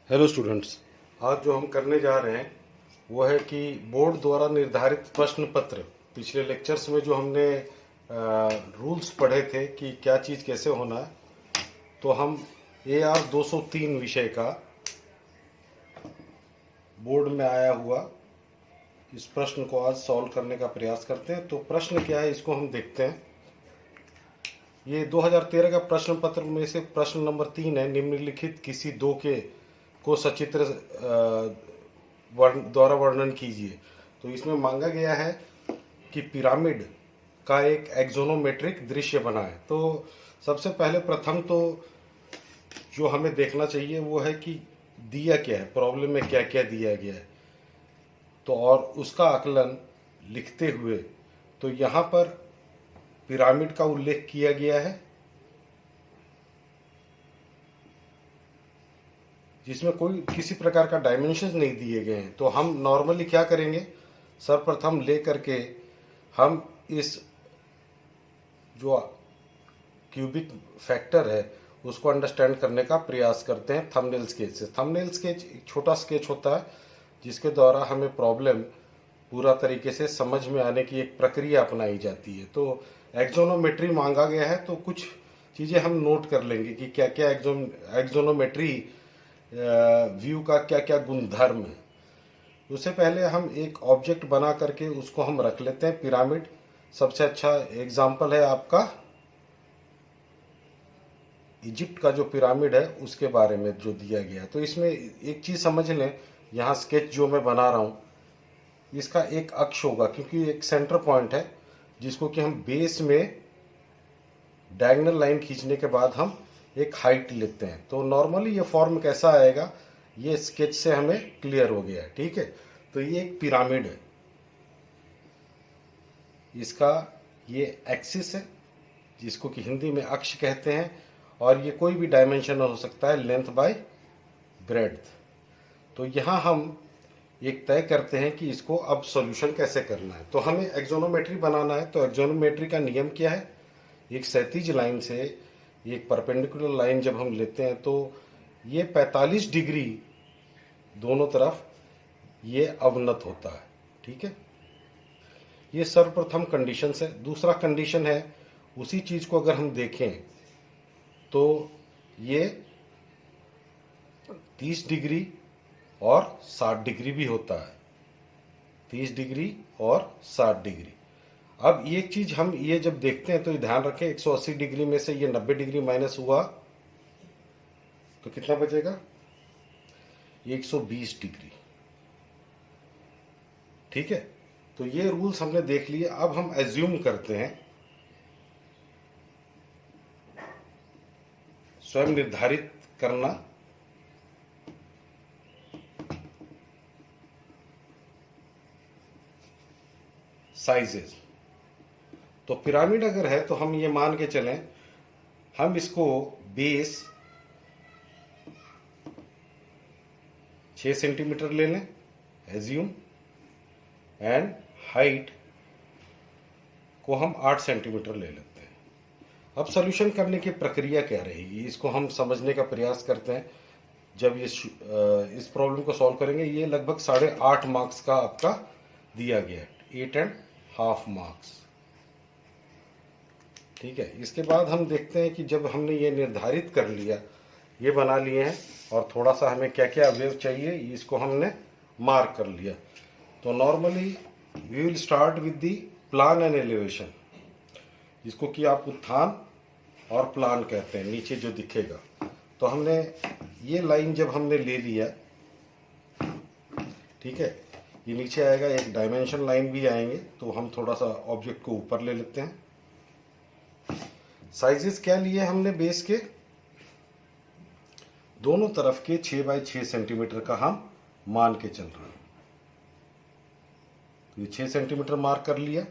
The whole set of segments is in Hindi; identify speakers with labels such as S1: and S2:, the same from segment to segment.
S1: हेलो स्टूडेंट्स, आज जो हम करने जा रहे हैं वो है कि बोर्ड द्वारा निर्धारित प्रश्न पत्र। पिछले लेक्चर्स में जो हमने रूल्स पढ़े थे कि क्या चीज़ कैसे होना है, तो हम AR 203 विषय का बोर्ड में आया हुआ इस प्रश्न को आज सॉल्व करने का प्रयास करते हैं। तो प्रश्न क्या है इसको हम देखते हैं। ये 2013 का प्रश्न पत्र में से प्रश्न नंबर 3 है। निम्नलिखित किसी दो के को सचित्र द्वारा वर्णन कीजिए। तो इसमें मांगा गया है कि पिरामिड का एक एक्सोनोमेट्रिक दृश्य बनाए। तो सबसे पहले प्रथम तो जो हमें देखना चाहिए वो है कि दिया क्या है, प्रॉब्लम में क्या क्या दिया गया है, तो और उसका आकलन लिखते हुए तो यहाँ पर पिरामिड का उल्लेख किया गया है जिसमें कोई किसी प्रकार का डायमेंशन नहीं दिए गए हैं। तो हम नॉर्मली क्या करेंगे, सर्वप्रथम ले करके हम इस जो क्यूबिक फैक्टर है उसको अंडरस्टैंड करने का प्रयास करते हैं थंबनेल स्केच से। थंबनेल स्केच एक छोटा स्केच होता है जिसके द्वारा हमें प्रॉब्लम पूरा तरीके से समझ में आने की एक प्रक्रिया अपनाई जाती है। तो एक्सोनोमेट्री मांगा गया है तो कुछ चीज़ें हम नोट कर लेंगे कि क्या क्या एक्सोनोमेट्री व्यू का क्या क्या गुणधर्म है। उससे पहले हम एक ऑब्जेक्ट बना करके उसको हम रख लेते हैं पिरामिड। सबसे अच्छा एग्जाम्पल है आपका इजिप्ट का जो पिरामिड है उसके बारे में जो दिया गया। तो इसमें एक चीज़ समझ लें, यहाँ स्केच जो मैं बना रहा हूँ इसका एक अक्ष होगा क्योंकि एक सेंटर पॉइंट है जिसको कि हम बेस में डायगोनल लाइन खींचने के बाद हम एक हाइट लेते हैं। तो नॉर्मली ये फॉर्म कैसा आएगा ये स्केच से हमें क्लियर हो गया है। ठीक है, तो ये एक पिरामिड है, इसका ये एक्सिस है जिसको कि हिंदी में अक्ष कहते हैं, और ये कोई भी डायमेंशन हो सकता है, लेंथ बाय ब्रेड्थ। तो यहाँ हम एक तय करते हैं कि इसको अब सॉल्यूशन कैसे करना है। तो हमें एक्सोनोमेट्री बनाना है। तो एक्सोनोमेट्री का नियम क्या है, एक क्षैतिज लाइन से एक परपेंडिकुलर लाइन जब हम लेते हैं तो ये 45 डिग्री दोनों तरफ ये अवनत होता है। ठीक है, ये सर्वप्रथम कंडीशन है। दूसरा कंडीशन है उसी चीज को अगर हम देखें तो ये 30 डिग्री और 60 डिग्री भी होता है, 30 डिग्री और 60 डिग्री। अब ये चीज हम ये जब देखते हैं तो ध्यान रखें 180 डिग्री में से ये 90 डिग्री माइनस हुआ तो कितना बचेगा, 120 डिग्री। ठीक है, तो ये रूल्स हमने देख लिए। अब हम एज्यूम करते हैं, स्वयं निर्धारित करना साइजेस। तो पिरामिड अगर है तो हम ये मान के चलें हम इसको बेस 6 सेंटीमीटर ले लें एज्यूम, एंड हाइट को हम 8 सेंटीमीटर ले लेते हैं। अब सॉल्यूशन करने की प्रक्रिया क्या रहेगी इसको हम समझने का प्रयास करते हैं। जब ये इस प्रॉब्लम को सॉल्व करेंगे ये लगभग 8.5 मार्क्स का आपका दिया गया है, 8.5 मार्क्स। ठीक है, इसके बाद हम देखते हैं कि जब हमने ये निर्धारित कर लिया, ये बना लिए हैं और थोड़ा सा हमें क्या क्या अवयव चाहिए इसको हमने मार्क कर लिया। तो normally we will start with the plan and elevation, जिसको कि आप उत्थान और प्लान कहते हैं, नीचे जो दिखेगा। तो हमने ये लाइन जब हमने ले लिया, ठीक है, ये नीचे आएगा, एक डायमेंशन लाइन भी आएंगे। तो हम थोड़ा सा ऑब्जेक्ट को ऊपर ले लेते हैं। साइजेस क्या लिए हमने, बेस के दोनों तरफ के 6 बाई 6 सेंटीमीटर का हम मान के चल रहे हैं। तो ये 6 सेंटीमीटर मार्क कर लिया।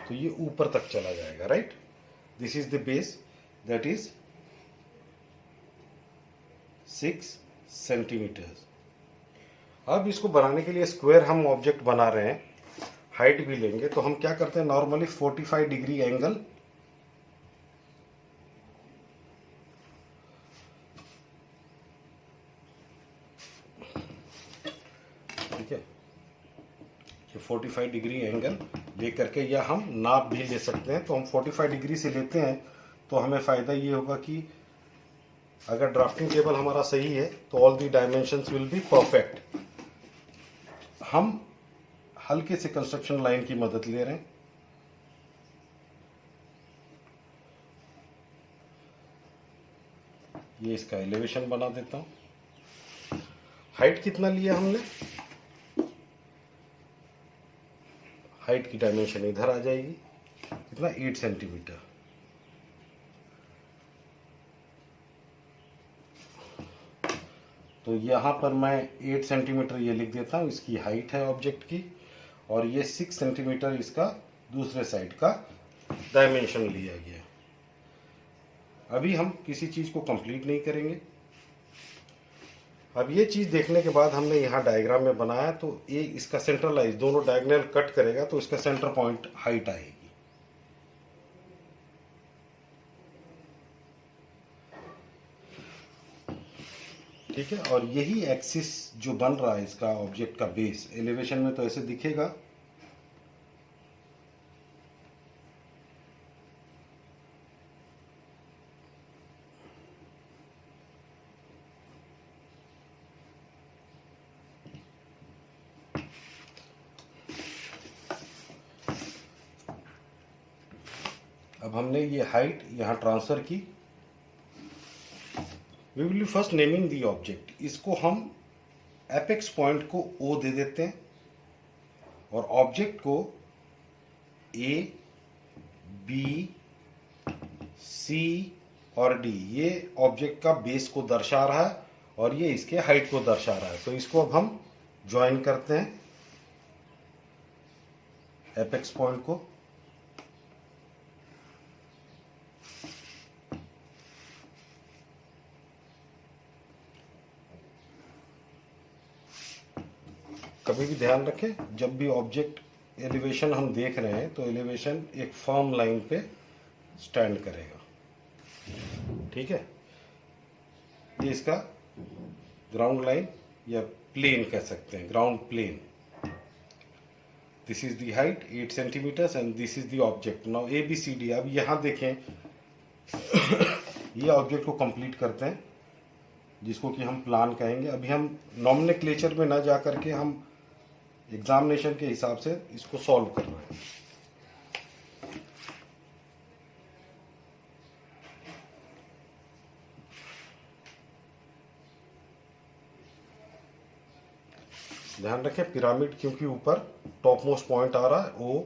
S1: तो ये ऊपर तक चला जाएगा, right. This is the base, that is 6 centimetre. अब इसको बनाने के लिए स्क्वायर हम ऑब्जेक्ट बना रहे हैं, हाइट भी लेंगे। तो हम क्या करते हैं, normally 45 degree angle 45 degree angle ले करके, या हम नाप भी ले सकते हैं। तो हम 45 डिग्री से लेते हैं तो हमें फ़ायदा ये होगा कि अगर ड्राफ्टिंग टेबल हमारा सही है तो all the dimensions will be perfect. हम हल्के से कंस्ट्रक्शन लाइन की मदद ले रहे हैं। ये इसका एलिवेशन बना देता हूं। हाइट कितना लिया हमने, हाइट की डायमेंशन इधर आ जाएगी, कितना 8 सेंटीमीटर। तो यहाँ पर मैं 8 सेंटीमीटर ये लिख देता हूँ, इसकी हाइट है ऑब्जेक्ट की, और ये 6 सेंटीमीटर इसका दूसरे साइड का डायमेंशन लिया गया। अभी हम किसी चीज़ को कंप्लीट नहीं करेंगे। अब ये चीज़ देखने के बाद हमने यहाँ डायग्राम में बनाया, तो ये इसका सेंट्रलाइज दोनों डायगोनल कट करेगा तो इसका सेंटर पॉइंट हाइट आएगी। ठीक है, और यही एक्सिस जो बन रहा है इसका ऑब्जेक्ट का बेस, एलिवेशन में तो ऐसे दिखेगा। अब हमने ये हाइट यहाँ ट्रांसफर की। We will be first naming the object. इसको हम एपेक्स पॉइंट को O दे देते हैं और ऑब्जेक्ट को A, B, C और D, ये ऑब्जेक्ट का बेस को दर्शा रहा है और ये इसके हाइट को दर्शा रहा है। तो इसको अब हम ज्वाइन करते हैं एपेक्स पॉइंट को। कभी भी ध्यान रखें, जब भी ऑब्जेक्ट एलिवेशन हम देख रहे हैं तो एलिवेशन एक फर्म लाइन पे स्टैंड करेगा। ठीक है, ये इसका ग्राउंड लाइन या प्लेन कह सकते हैं, ground plane. This is the height 8 centimetre and this is the object. Now ABCD। अब यहाँ देखें ये ऑब्जेक्ट को कंप्लीट करते हैं, जिसको कि हम प्लान कहेंगे। अभी हम नॉमेनक्लेचर में ना जा करके हम एग्जामिनेशन के हिसाब से इसको सॉल्व कर रहे हैं। ध्यान रखें, पिरामिड क्योंकि ऊपर टॉप मोस्ट पॉइंट आ रहा है O,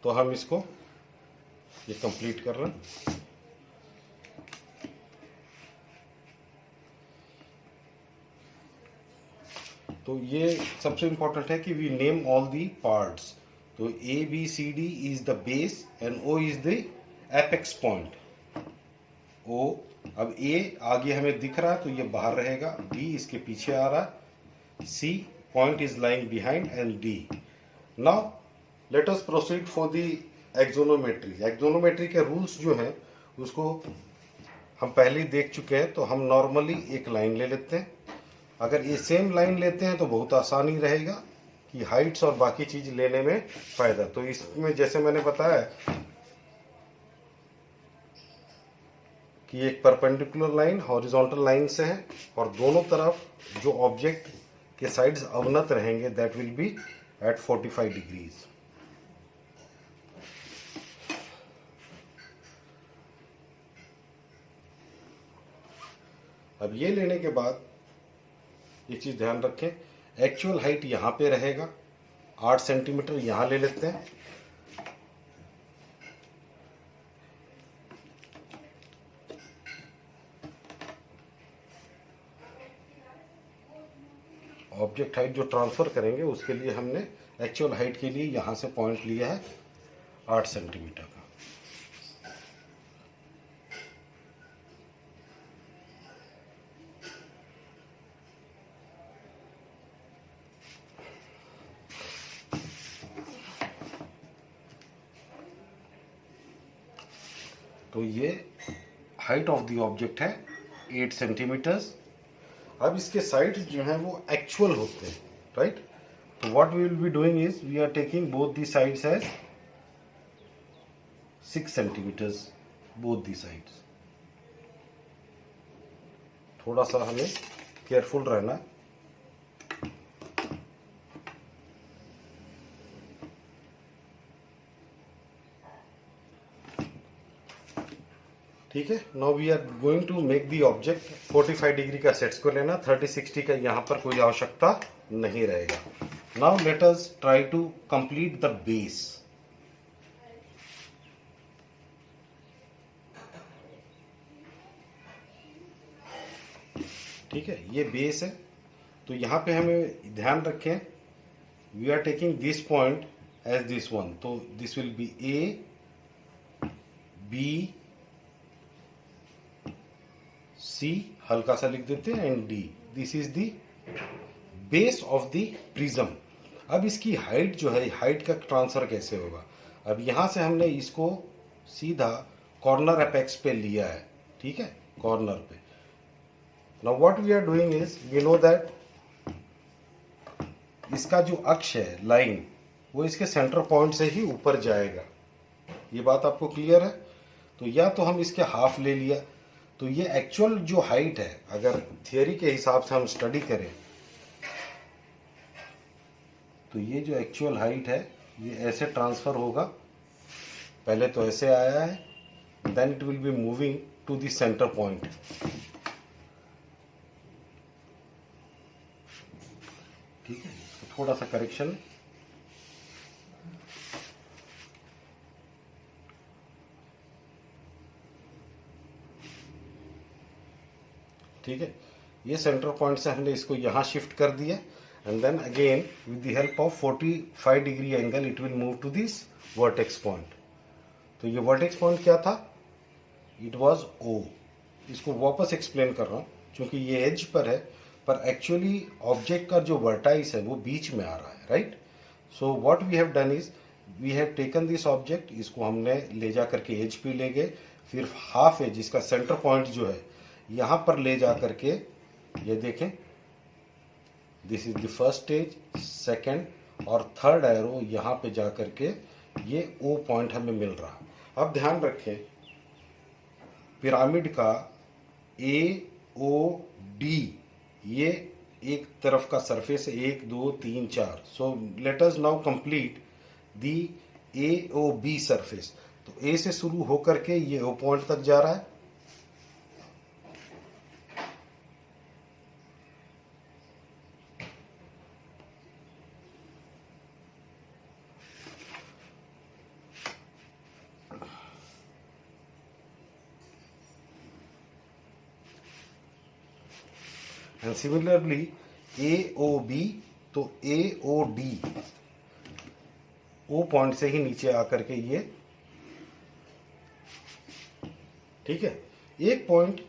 S1: तो हम इसको ये कंप्लीट कर रहे हैं। तो ये सबसे इंपॉर्टेंट है कि we name all the parts. तो ABCD is the base and O is the apex point. O, अब A आगे हमें दिख रहा है तो ये बाहर रहेगा, B इसके पीछे आ रहा है, C point is lying behind and D। Now let us proceed for the axonometry. Axonometry के रूल्स जो हैं उसको हम पहले ही देख चुके हैं। तो हम नॉर्मली एक लाइन ले लेते हैं। अगर ये सेम लाइन लेते हैं तो बहुत आसानी रहेगा कि हाइट्स और बाकी चीज लेने में फायदा। तो इसमें जैसे मैंने बताया कि एक परपेंडिकुलर लाइन हॉरिजॉन्टल लाइन से है और दोनों तरफ जो ऑब्जेक्ट के साइड्स अवनत रहेंगे, that will be at 45 degrees. अब ये लेने के बाद एक चीज ध्यान रखें, एक्चुअल हाइट यहां पे रहेगा 8 सेंटीमीटर, यहां ले लेते हैं। ऑब्जेक्ट हाइट जो ट्रांसफर करेंगे उसके लिए हमने एक्चुअल हाइट के लिए यहां से पॉइंट लिया है 8 सेंटीमीटर का। तो ये हाइट ऑफ द ऑब्जेक्ट है 8 सेंटीमीटर्स। अब इसके साइड जो हैं वो एक्चुअल होते हैं, right. So what we will be doing is we are taking both the sides as 6 centimeters, both the sides. थोड़ा सा हमें केयरफुल रहना है. ठीक है. Now we are going to make the object. 45 degree का सेट्स को लेना, 30-60 का यहां पर कोई आवश्यकता नहीं रहेगा. Now let us try to complete the base. ठीक है, ये बेस है. तो यहां पे हमें ध्यान रखें, we are taking this point as this one. तो this will be A, B, C, हल्का सा लिख देते हैं, and D. This is the base of the prism. अब इसकी हाइट जो है, हाइट का ट्रांसफर कैसे होगा? अब यहां से हमने इसको सीधा कॉर्नर अपेक्स पे लिया है. ठीक है, कॉर्नर पे. Now what we are doing is, we know that इसका जो अक्ष है, लाइन, वो इसके सेंटर पॉइंट से ही ऊपर जाएगा. ये बात आपको क्लियर है? तो या तो हम इसके हाफ ले लिया, तो ये एक्चुअल जो हाइट है, अगर थियरी के हिसाब से हम स्टडी करें, तो ये जो एक्चुअल हाइट है ये ऐसे ट्रांसफर होगा. पहले तो ऐसे आया है, then it will be moving to the centre point. ठीक है, तो थोड़ा सा करेक्शन. ठीक है, ये सेंटर पॉइंट से हमने इसको यहां शिफ्ट कर दिया, and then again with the help of 45 degree angle it will move to this vertex point. तो ये वर्टेक्स पॉइंट क्या था? It was O. इसको वापस एक्सप्लेन कर रहा हूं, क्योंकि ये एज पर है, पर एक्चुअली ऑब्जेक्ट का जो वर्टाइस है वो बीच में आ रहा है. Right. So what we have done is, we have taken this object, इसको हमने ले जा करके एज पे ले गए, फिर हाफ एज, इसका सेंटर पॉइंट जो है यहां पर ले जा करके, ये देखें, this is the first stage, second और थर्ड एरो यहां पे जा करके ये ओ पॉइंट हमें मिल रहा. अब ध्यान रखें, पिरामिड का ए ओ डी, ये एक तरफ का सरफेस है, 1 2 3 4. So let us now complete the A O B surface. तो ए से शुरू होकर के ये ओ पॉइंट तक जा रहा है. And similarly A O B, तो A O D, O point से ही नीचे आकर के ये. ठीक है, एक पॉइंट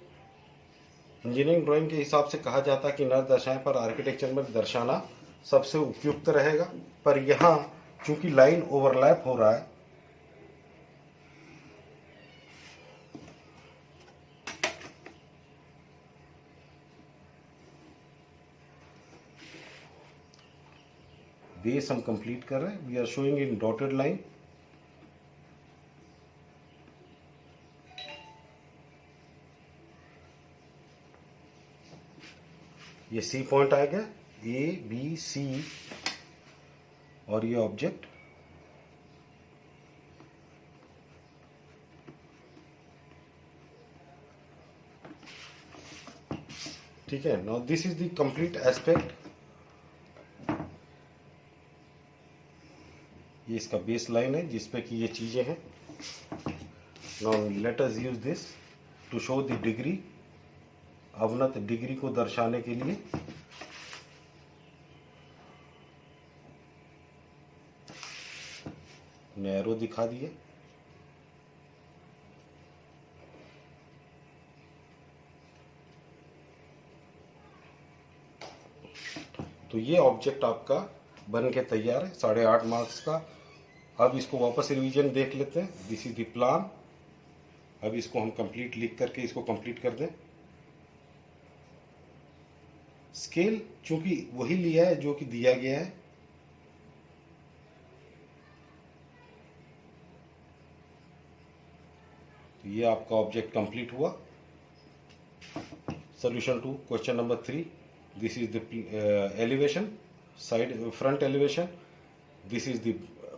S1: इंजीनियरिंग ड्राइंग के हिसाब से कहा जाता है कि नर दशाएं पर आर्किटेक्चर में दर्शाना सबसे उपयुक्त रहेगा, पर यहां चूंकि लाइन ओवरलैप हो रहा है, बेस हम कंप्लीट कर रहे हैं. We are showing in dotted line. ये सी पॉइंट आ गया, ए बी सी, और ये ऑब्जेक्ट. ठीक है. Now this is the complete aspect. ये इसका बेस लाइन है जिसपे कि ये चीजें हैं. Now let us use this to show the degree, अवनत डिग्री को दर्शाने के लिए. एरो दिखा दिए. तो ये ऑब्जेक्ट आपका बन के तैयार है, 8.5 मार्क्स का. अब इसको वापस रिवीजन देख लेते हैं. This is the plan. अब इसको हम कंप्लीट लिख करके इसको कंप्लीट कर दें. स्केल चूंकि वही लिया है जो कि दिया गया है, तो ये आपका ऑब्जेक्ट कंप्लीट हुआ। Solution to question number 3. This is the elevation, side front elevation. This is the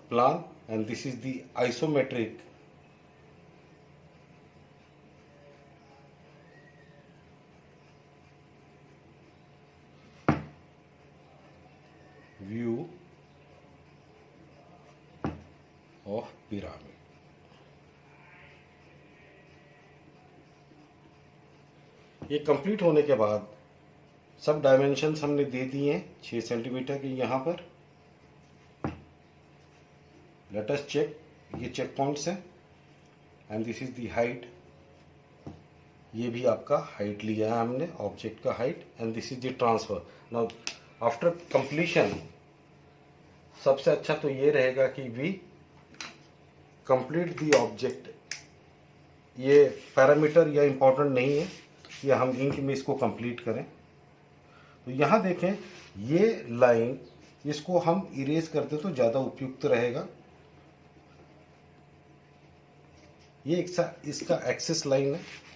S1: plan, and this is the isometric view of pyramid. ये कंप्लीट होने के बाद सब डायमेंशंस हमने दे दिए हैं 6 सेंटीमीटर के यहाँ पर। लेट अस चेक, ये चेक पॉइंट्स हैं and this is the height. ये भी आपका हाइट लिया है हमने, ऑब्जेक्ट का height, and this is the transfer. Now after completion सबसे अच्छा तो ये रहेगा कि वी कंप्लीट द ऑब्जेक्ट। ये पैरामीटर या इम्पोर्टेंट नहीं है, या हम इंक में इसको कंप्लीट करें। तो यहाँ देखें ये लाइन, इसको हम इरेज कर दें तो ज़्यादा उपयुक्त रहेगा। ये इसका एक्सिस लाइन है।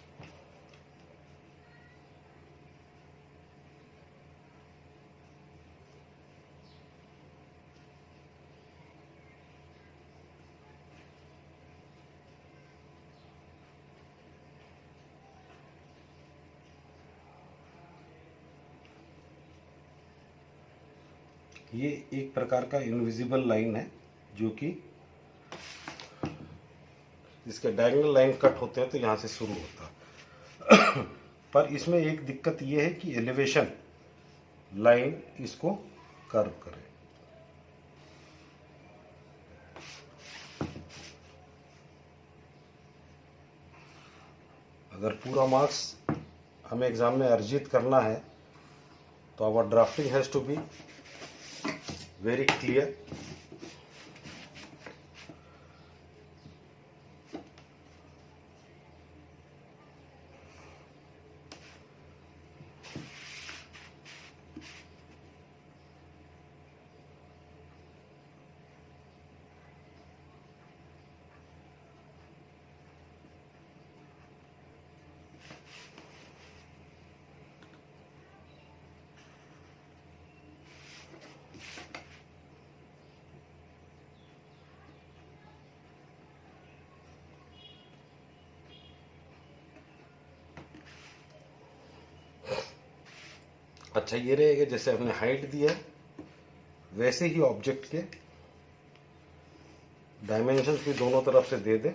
S1: ये एक प्रकार का इनविजिबल लाइन है, जो कि जिसके डायगोनल लाइन कट होते हैं तो यहाँ से शुरू होता है। पर इसमें एक दिक्कत ये है कि एलिवेशन लाइन इसको कर्व करे। अगर पूरा मार्क्स हमें एग्जाम में अर्जित करना है तो our drafting has to be very clear. अच्छा, ये रहेगा जैसे हमने हाइट दिया है वैसे ही ऑब्जेक्ट के डायमेंशंस भी दोनों तरफ से दे दें,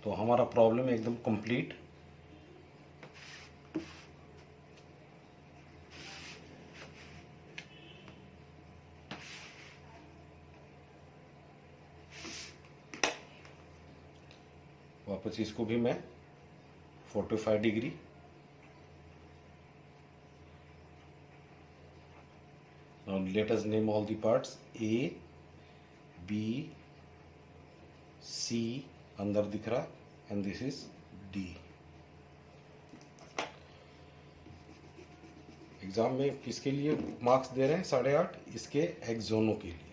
S1: तो हमारा प्रॉब्लम एकदम कंप्लीट। वापस इसको भी मैं 45 degree now let us name all the parts A B C अंदर दिख रहा and this is D। Exam में किसके लिए मार्क्स दे रहे हैं 8.5? इसके एक्सोनों के लिए।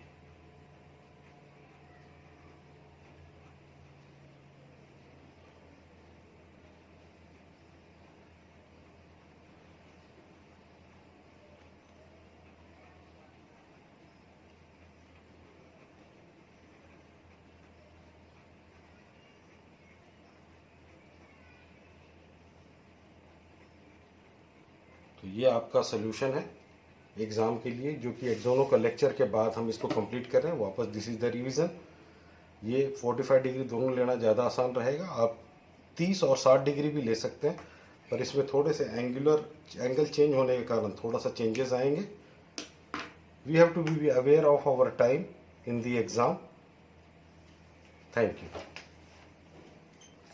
S1: तो ये आपका सोल्यूशन है एग्ज़ाम के लिए, जो कि एग्जामों का लेक्चर के बाद हम इसको कंप्लीट कर रहे हैं। वापस दिस इज़ द रिवीजन। ये 45 डिग्री दोनों लेना ज़्यादा आसान रहेगा। आप 30 और 60 डिग्री भी ले सकते हैं, पर इसमें थोड़े से एंगल चेंज होने के कारण थोड़ा सा चेंजेस आएंगे। We have to be aware of our time in the exam. Thank you.